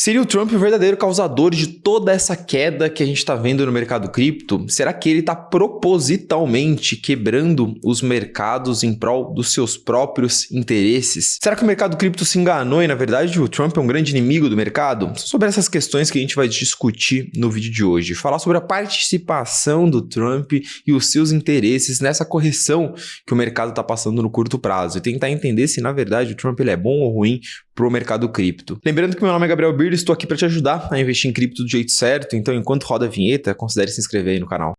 Seria o Trump o verdadeiro causador de toda essa queda que a gente está vendo no mercado cripto? Será que ele está propositalmente quebrando os mercados em prol dos seus próprios interesses? Será que o mercado cripto se enganou e, na verdade, o Trump é um grande inimigo do mercado? São sobre essas questões que a gente vai discutir no vídeo de hoje. Falar sobre a participação do Trump e os seus interesses nessa correção que o mercado está passando no curto prazo e tentar entender se, na verdade, o Trump ele é bom ou ruim para o mercado cripto. Lembrando que meu nome é Gabriel Bird, estou aqui para te ajudar a investir em cripto do jeito certo, então enquanto roda a vinheta, considere se inscrever aí no canal.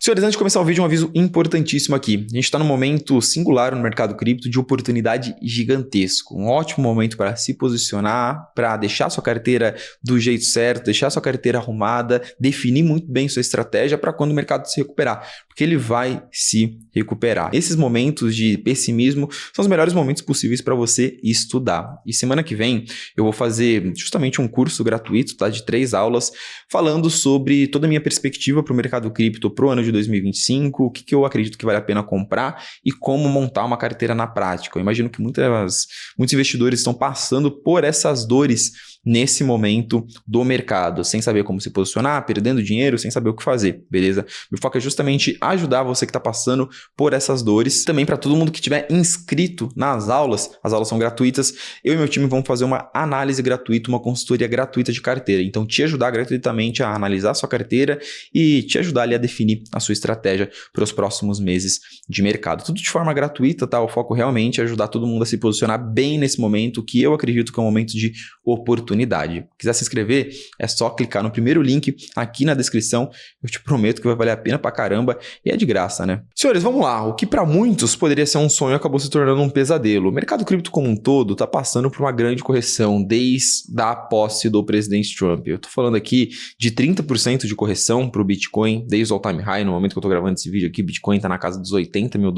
Senhores, antes de começar o vídeo, um aviso importantíssimo aqui. A gente está num momento singular no mercado cripto de oportunidade gigantesco. Um ótimo momento para se posicionar, para deixar sua carteira do jeito certo, deixar sua carteira arrumada, definir muito bem sua estratégia para quando o mercado se recuperar, porque ele vai se recuperar. Esses momentos de pessimismo são os melhores momentos possíveis para você estudar. E semana que vem eu vou fazer justamente um curso gratuito, tá, de 3 aulas, falando sobre toda a minha perspectiva para o mercado cripto para o ano de 2025, o que eu acredito que vale a pena comprar e como montar uma carteira na prática. Eu imagino que muitos investidores estão passando por essas dores nesse momento do mercado, sem saber como se posicionar, perdendo dinheiro, sem saber o que fazer, beleza? Meu foco é justamente ajudar você que está passando por essas dores. Também para todo mundo que estiver inscrito nas aulas, as aulas são gratuitas, eu e meu time vamos fazer uma análise gratuita, uma consultoria gratuita de carteira. Então, te ajudar gratuitamente a analisar a sua carteira e te ajudar ali a definir a sua estratégia para os próximos meses de mercado. Tudo de forma gratuita, tá? O foco realmente é ajudar todo mundo a se posicionar bem nesse momento, que eu acredito que é um momento de oportunidade. Quiser se inscrever, é só clicar no primeiro link aqui na descrição. Eu te prometo que vai valer a pena pra caramba e é de graça, né? Senhores, vamos lá. O que para muitos poderia ser um sonho acabou se tornando um pesadelo. O mercado cripto como um todo tá passando por uma grande correção desde a posse do presidente Trump. Eu tô falando aqui de 30% de correção para o Bitcoin desde o all-time high. No momento que eu tô gravando esse vídeo aqui, Bitcoin tá na casa dos $80 mil.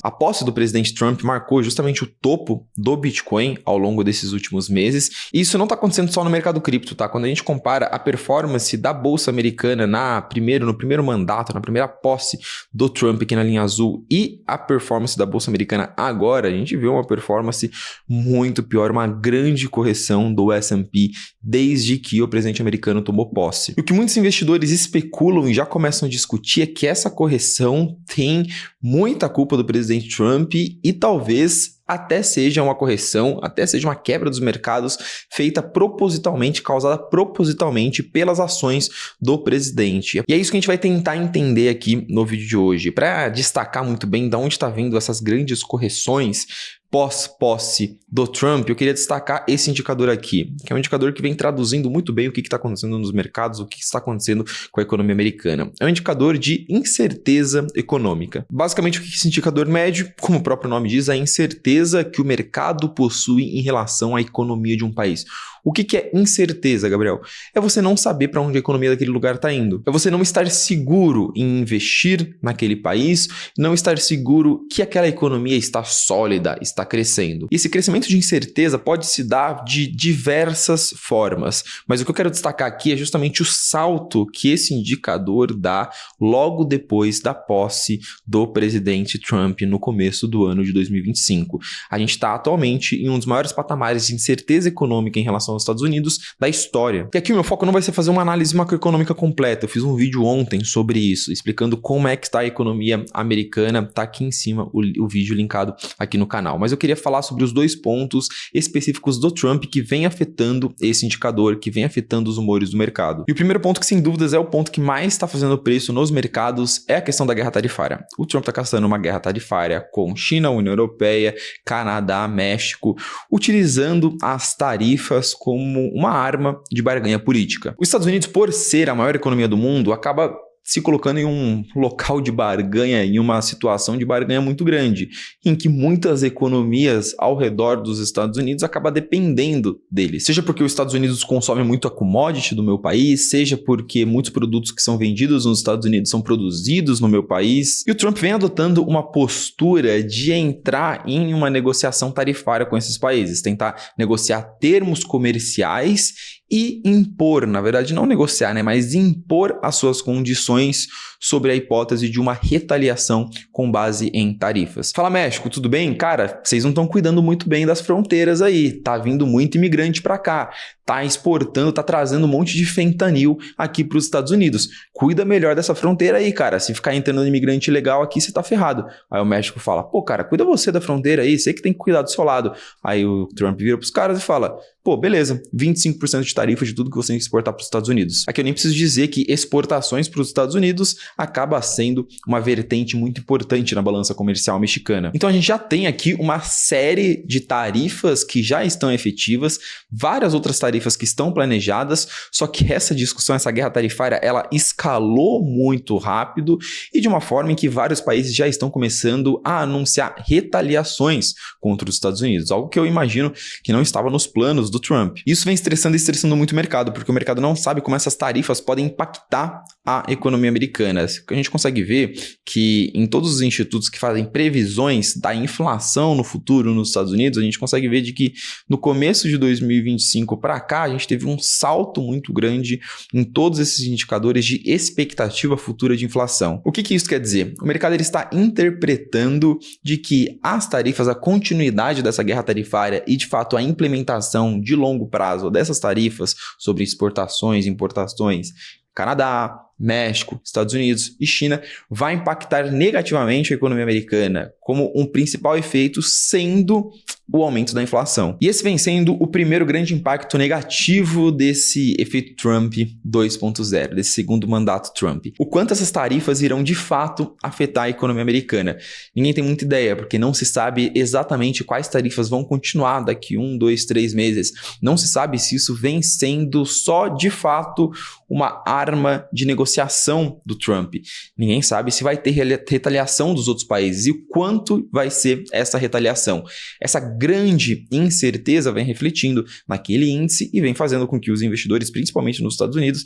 A posse do presidente Trump marcou justamente o topo do Bitcoin ao longo desses últimos meses. E isso não tá acontecendo só no mercado cripto, tá? Quando a gente compara a performance da bolsa americana no primeiro mandato, na primeira posse do Trump aqui na linha azul e a performance da bolsa americana agora, a gente vê uma performance muito pior, uma grande correção do S&P desde que o presidente americano tomou posse. E o que muitos investidores especulam e já começam a discutir é que essa correção tem muita culpa do presidente Trump e talvez até seja uma correção, até seja uma quebra dos mercados feita propositalmente, causada propositalmente pelas ações do presidente. E é isso que a gente vai tentar entender aqui no vídeo de hoje. Para destacar muito bem de onde está vindo essas grandes correções pós-posse do Trump, eu queria destacar esse indicador aqui, que é um indicador que vem traduzindo muito bem o que está acontecendo nos mercados, o que está acontecendo com a economia americana. É um indicador de incerteza econômica. Basicamente, o que esse indicador mede, como o próprio nome diz, é a incerteza que o mercado possui em relação à economia de um país. O que é incerteza, Gabriel? É você não saber para onde a economia daquele lugar está indo. É você não estar seguro em investir naquele país, não estar seguro que aquela economia está sólida, está crescendo. E esse crescimento de incerteza pode se dar de diversas formas, mas o que eu quero destacar aqui é justamente o salto que esse indicador dá logo depois da posse do presidente Trump no começo do ano de 2025. A gente está atualmente em um dos maiores patamares de incerteza econômica em relação aos Estados Unidos da história. E aqui o meu foco não vai ser fazer uma análise macroeconômica completa. Eu fiz um vídeo ontem sobre isso, explicando como é que está a economia americana. Tá aqui em cima o vídeo linkado aqui no canal. Mas eu queria falar sobre os 2 pontos específicos do Trump que vem afetando esse indicador, que vem afetando os humores do mercado. E o primeiro ponto, que sem dúvidas é o ponto que mais está fazendo preço nos mercados, é a questão da guerra tarifária. O Trump está caçando uma guerra tarifária com China, União Europeia, Canadá, México, utilizando as tarifas como uma arma de barganha política. Os Estados Unidos, por ser a maior economia do mundo, acaba se colocando em um local de barganha, em uma situação de barganha muito grande, em que muitas economias ao redor dos Estados Unidos acabam dependendo deles. Seja porque os Estados Unidos consomem muito a commodity do meu país, seja porque muitos produtos que são vendidos nos Estados Unidos são produzidos no meu país. E o Trump vem adotando uma postura de entrar em uma negociação tarifária com esses países, tentar negociar termos comerciais e impor, na verdade não negociar, né, mas impor as suas condições sobre a hipótese de uma retaliação com base em tarifas. Fala, México, tudo bem? Cara, vocês não estão cuidando muito bem das fronteiras aí, tá vindo muito imigrante para cá, tá exportando, tá trazendo um monte de fentanil aqui para os Estados Unidos. Cuida melhor dessa fronteira aí, cara, se ficar entrando imigrante ilegal aqui, você tá ferrado. Aí o México fala, pô, cara, cuida você da fronteira aí, você que tem que cuidar do seu lado. Aí o Trump vira pros caras e fala, pô, beleza, 25% de tarifa de tudo que você tem que exportar para os Estados Unidos. Aqui eu nem preciso dizer que exportações para os Estados Unidos acaba sendo uma vertente muito importante na balança comercial mexicana. Então a gente já tem aqui uma série de tarifas que já estão efetivas, várias outras tarifas que estão planejadas, só que essa discussão, essa guerra tarifária, ela escalou muito rápido e de uma forma em que vários países já estão começando a anunciar retaliações contra os Estados Unidos, algo que eu imagino que não estava nos planos do Trump. Isso vem estressando muito o mercado, porque o mercado não sabe como essas tarifas podem impactar a economia americana. A gente consegue ver que em todos os institutos que fazem previsões da inflação no futuro nos Estados Unidos, a gente consegue ver de que no começo de 2025 para cá, a gente teve um salto muito grande em todos esses indicadores de expectativa futura de inflação. O que isso quer dizer? O mercado ele está interpretando de que as tarifas, a continuidade dessa guerra tarifária e de fato a implementação de longo prazo dessas tarifas sobre exportações, importações, Canadá, México, Estados Unidos e China vai impactar negativamente a economia americana, como um principal efeito sendo o aumento da inflação. E esse vem sendo o primeiro grande impacto negativo desse efeito Trump 2.0, desse segundo mandato Trump. O quanto essas tarifas irão de fato afetar a economia americana? Ninguém tem muita ideia, porque não se sabe exatamente quais tarifas vão continuar daqui 1, 2, 3 meses. Não se sabe se isso vem sendo só de fato uma arma de negociação do Trump. Ninguém sabe se vai ter retaliação dos outros países e o quanto vai ser essa retaliação. Essa grande incerteza vem refletindo naquele índice e vem fazendo com que os investidores, principalmente nos Estados Unidos,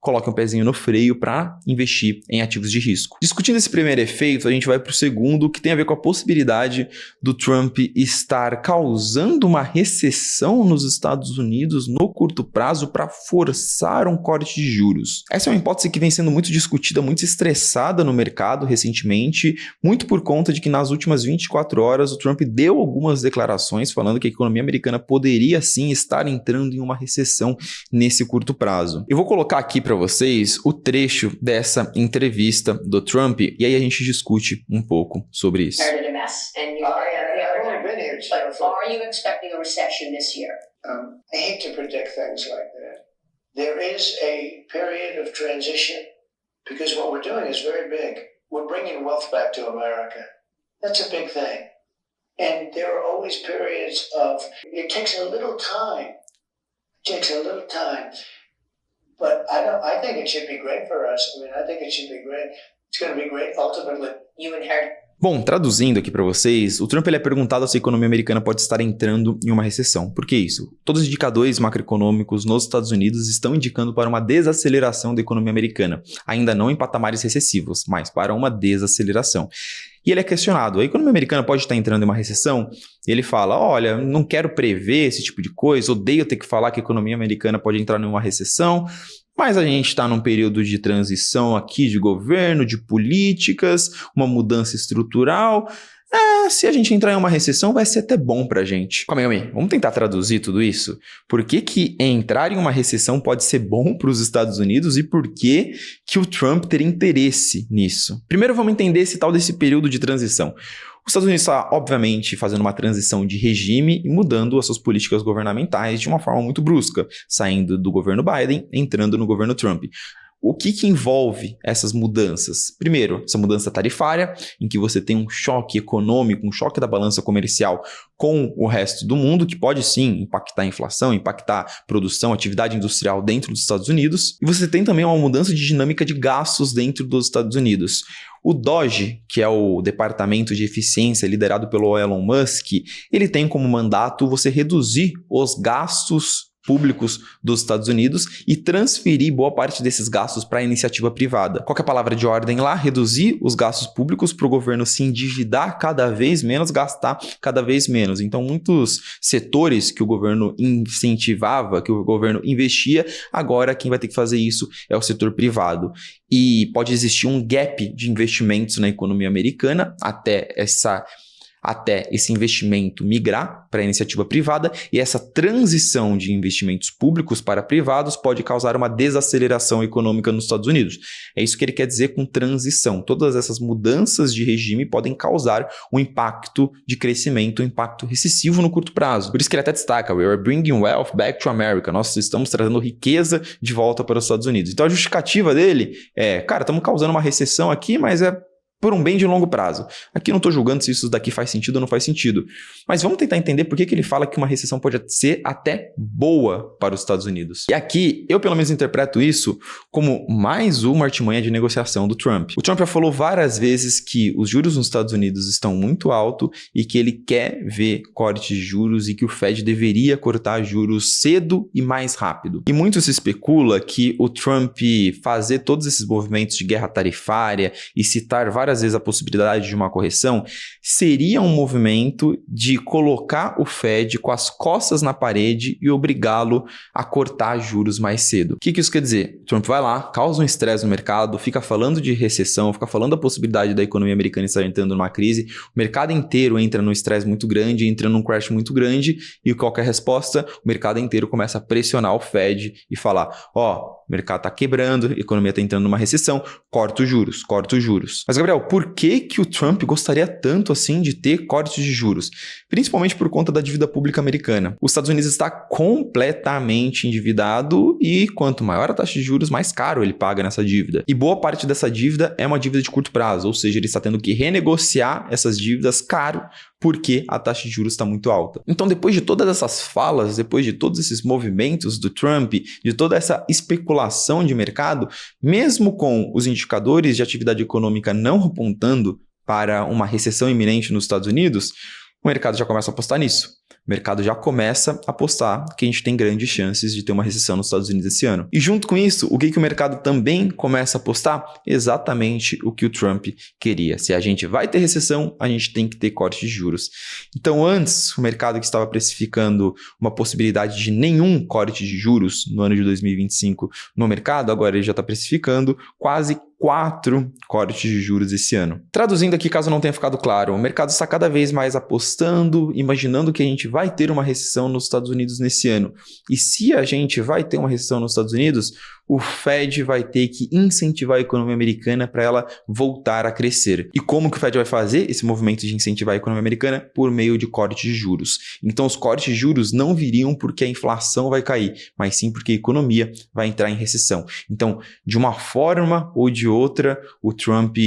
coloquem um pezinho no freio para investir em ativos de risco. Discutindo esse primeiro efeito, a gente vai para o segundo, que tem a ver com a possibilidade do Trump estar causando uma recessão nos Estados Unidos no curto prazo para forçar um corte de juros. Essa é uma hipótese que vem sendo muito discutida, muito estressada no mercado recentemente, muito por conta de que nas últimas 24 horas o Trump deu algumas declarações falando que a economia americana poderia sim estar entrando em uma recessão nesse curto prazo. Eu vou colocar aqui para vocês o trecho dessa entrevista do Trump e aí a gente discute um pouco sobre isso. Are you expecting a recession this year? I hate to predict things like that. There is a period of transition because what we're doing is very big. We're bringing wealth back to America. That's a big thing. And there are always periods of, it takes a little time. But I think it should be great for us. I think it should be great. It's going to be great ultimately. You inherit. Bom, traduzindo aqui para vocês, o Trump ele é perguntado se a economia americana pode estar entrando em uma recessão. Por que isso? Todos os indicadores macroeconômicos nos Estados Unidos estão indicando para uma desaceleração da economia americana, ainda não em patamares recessivos, mas para uma desaceleração. E ele é questionado, a economia americana pode estar entrando em uma recessão? E ele fala, olha, não quero prever esse tipo de coisa, odeio ter que falar que a economia americana pode entrar em uma recessão, mas a gente está num período de transição aqui de governo, de políticas, uma mudança estrutural. Se a gente entrar em uma recessão, vai ser até bom pra gente. Calma aí. Vamos tentar traduzir tudo isso? Por que entrar em uma recessão pode ser bom para os Estados Unidos e por que o Trump teria interesse nisso? Primeiro vamos entender esse tal desse período de transição. Os Estados Unidos está, obviamente, fazendo uma transição de regime e mudando as suas políticas governamentais de uma forma muito brusca, saindo do governo Biden, entrando no governo Trump. O que envolve essas mudanças? Primeiro, essa mudança tarifária, em que você tem um choque econômico, um choque da balança comercial com o resto do mundo, que pode sim impactar a inflação, impactar a produção, atividade industrial dentro dos Estados Unidos. E você tem também uma mudança de dinâmica de gastos dentro dos Estados Unidos. O DOGE, que é o Departamento de Eficiência liderado pelo Elon Musk, ele tem como mandato você reduzir os gastos públicos dos Estados Unidos e transferir boa parte desses gastos para a iniciativa privada. Qual que é a palavra de ordem lá? Reduzir os gastos públicos para o governo se endividar cada vez menos, gastar cada vez menos. Então, muitos setores que o governo incentivava, que o governo investia, agora quem vai ter que fazer isso é o setor privado. E pode existir um gap de investimentos na economia americana até esse investimento migrar para a iniciativa privada, e essa transição de investimentos públicos para privados pode causar uma desaceleração econômica nos Estados Unidos. É isso que ele quer dizer com transição. Todas essas mudanças de regime podem causar um impacto de crescimento, um impacto recessivo no curto prazo. Por isso que ele até destaca: "We are bringing wealth back to America." Nós estamos trazendo riqueza de volta para os Estados Unidos. Então a justificativa dele é, cara, estamos causando uma recessão aqui, mas é por um bem de longo prazo. Aqui não estou julgando se isso daqui faz sentido ou não faz sentido. Mas vamos tentar entender por que ele fala que uma recessão pode ser até boa para os Estados Unidos. E aqui, eu pelo menos interpreto isso como mais uma artimanha de negociação do Trump. O Trump já falou várias vezes que os juros nos Estados Unidos estão muito altos e que ele quer ver corte de juros e que o Fed deveria cortar juros cedo e mais rápido. E muito se especula que o Trump fazer todos esses movimentos de guerra tarifária e citar várias vezes a possibilidade de uma correção seria um movimento de colocar o Fed com as costas na parede e obrigá-lo a cortar juros mais cedo. O que isso quer dizer? O Trump vai lá, causa um estresse no mercado, fica falando de recessão, fica falando da possibilidade da economia americana estar entrando numa crise, o mercado inteiro entra num estresse muito grande, entra num crash muito grande, e qual que é a resposta? O mercado inteiro começa a pressionar o Fed e falar: o mercado está quebrando, a economia está entrando numa recessão, corta os juros, corta os juros. Mas, Gabriel, por que o Trump gostaria tanto assim de ter cortes de juros? Principalmente por conta da dívida pública americana. Os Estados Unidos está completamente endividado e quanto maior a taxa de juros, mais caro ele paga nessa dívida. E boa parte dessa dívida é uma dívida de curto prazo, ou seja, ele está tendo que renegociar essas dívidas caro porque a taxa de juros está muito alta. Então, depois de todas essas falas, depois de todos esses movimentos do Trump, de toda essa especulação de mercado, mesmo com os indicadores de atividade econômica não apontando para uma recessão iminente nos Estados Unidos, o mercado já começa a apostar nisso. O mercado já começa a apostar que a gente tem grandes chances de ter uma recessão nos Estados Unidos esse ano. E junto com isso, o que o mercado também começa a apostar? Exatamente o que o Trump queria. Se a gente vai ter recessão, a gente tem que ter corte de juros. Então, antes, o mercado que estava precificando uma possibilidade de nenhum corte de juros no ano de 2025 no mercado, agora ele já está precificando quase 4 cortes de juros esse ano. Traduzindo aqui, caso não tenha ficado claro, o mercado está cada vez mais apostando, imaginando que a gente vai ter uma recessão nos Estados Unidos nesse ano. E se a gente vai ter uma recessão nos Estados Unidos, o Fed vai ter que incentivar a economia americana para ela voltar a crescer. E como que o Fed vai fazer esse movimento de incentivar a economia americana? Por meio de corte de juros. Então, os cortes de juros não viriam porque a inflação vai cair, mas sim porque a economia vai entrar em recessão. Então, de uma forma ou de outra, o Trump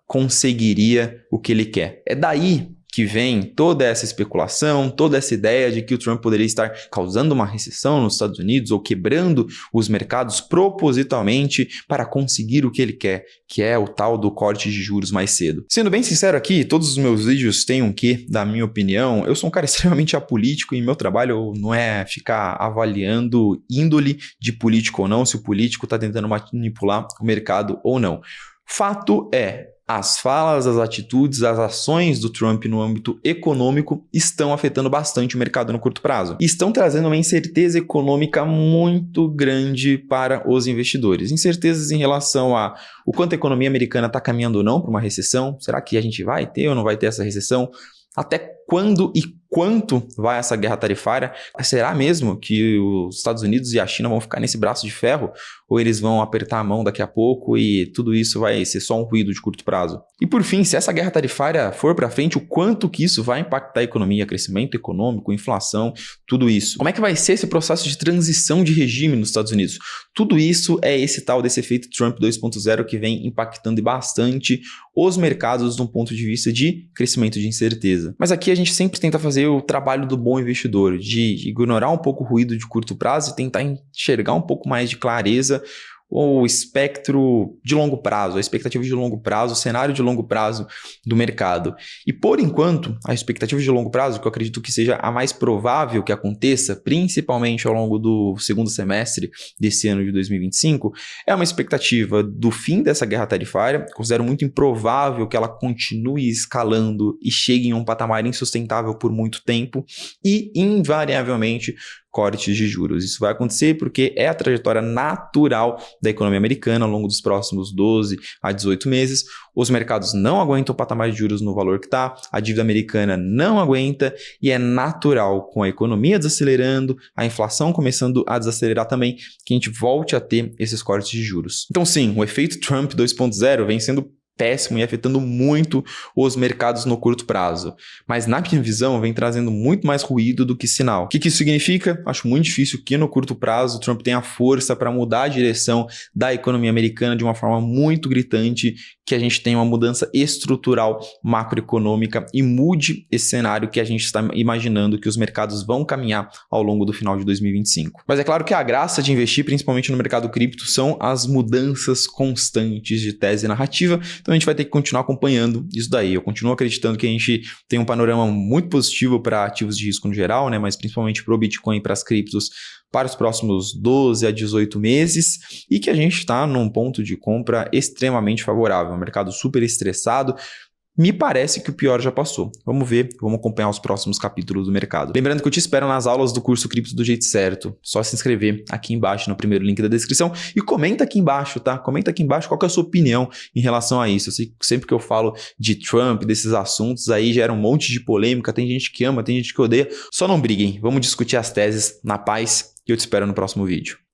conseguiria o que ele quer. É daí que vem toda essa especulação, toda essa ideia de que o Trump poderia estar causando uma recessão nos Estados Unidos ou quebrando os mercados propositalmente para conseguir o que ele quer, que é o tal do corte de juros mais cedo. Sendo bem sincero aqui, todos os meus vídeos têm um quê, da minha opinião. Eu sou um cara extremamente apolítico e meu trabalho não é ficar avaliando índole de político ou não, se o político está tentando manipular o mercado ou não. Fato é, as falas, as atitudes, as ações do Trump no âmbito econômico estão afetando bastante o mercado no curto prazo. E estão trazendo uma incerteza econômica muito grande para os investidores. Incertezas em relação a o quanto a economia americana está caminhando ou não para uma recessão. Será que a gente vai ter ou não vai ter essa recessão? Até quando e quanto vai essa guerra tarifária? Será mesmo que os Estados Unidos e a China vão ficar nesse braço de ferro? Ou eles vão apertar a mão daqui a pouco e tudo isso vai ser só um ruído de curto prazo? E por fim, se essa guerra tarifária for para frente, o quanto que isso vai impactar a economia, crescimento econômico, inflação, tudo isso? Como é que vai ser esse processo de transição de regime nos Estados Unidos? Tudo isso é esse tal desse efeito Trump 2.0 que vem impactando bastante os mercados de um ponto de vista de crescimento de incerteza. Mas aqui a gente sempre tenta fazer o trabalho do bom investidor, de ignorar um pouco o ruído de curto prazo e tentar enxergar um pouco mais de clareza o espectro de longo prazo, a expectativa de longo prazo, o cenário de longo prazo do mercado. E por enquanto, a expectativa de longo prazo, que eu acredito que seja a mais provável que aconteça, principalmente ao longo do segundo semestre desse ano de 2025, é uma expectativa do fim dessa guerra tarifária. Considero muito improvável que ela continue escalando e chegue em um patamar insustentável por muito tempo e, invariavelmente, cortes de juros. Isso vai acontecer porque é a trajetória natural da economia americana ao longo dos próximos 12 a 18 meses. Os mercados não aguentam o patamar de juros no valor que está, a dívida americana não aguenta e é natural, com a economia desacelerando, a inflação começando a desacelerar também, que a gente volte a ter esses cortes de juros. Então sim, o efeito Trump 2.0 vem sendo péssimo e afetando muito os mercados no curto prazo. Mas, na minha visão, vem trazendo muito mais ruído do que sinal. O que isso significa? Acho muito difícil que no curto prazo o Trump tenha força para mudar a direção da economia americana de uma forma muito gritante, que a gente tenha uma mudança estrutural macroeconômica e mude esse cenário que a gente está imaginando que os mercados vão caminhar ao longo do final de 2025. Mas é claro que a graça de investir, principalmente no mercado cripto, são as mudanças constantes de tese e narrativa. Então a gente vai ter que continuar acompanhando isso daí. Eu continuo acreditando que a gente tem um panorama muito positivo para ativos de risco no geral, né? Mas principalmente para o Bitcoin e para as criptos para os próximos 12 a 18 meses e que a gente está num ponto de compra extremamente favorável. Um mercado super estressado. Me parece que o pior já passou. Vamos ver, vamos acompanhar os próximos capítulos do mercado. Lembrando que eu te espero nas aulas do curso Cripto do Jeito Certo. Só se inscrever aqui embaixo no primeiro link da descrição e comenta aqui embaixo, tá? Comenta aqui embaixo qual que é a sua opinião em relação a isso. Eu sei que sempre que eu falo de Trump, desses assuntos aí, gera um monte de polêmica. Tem gente que ama, tem gente que odeia. Só não briguem. Vamos discutir as teses na paz e eu te espero no próximo vídeo.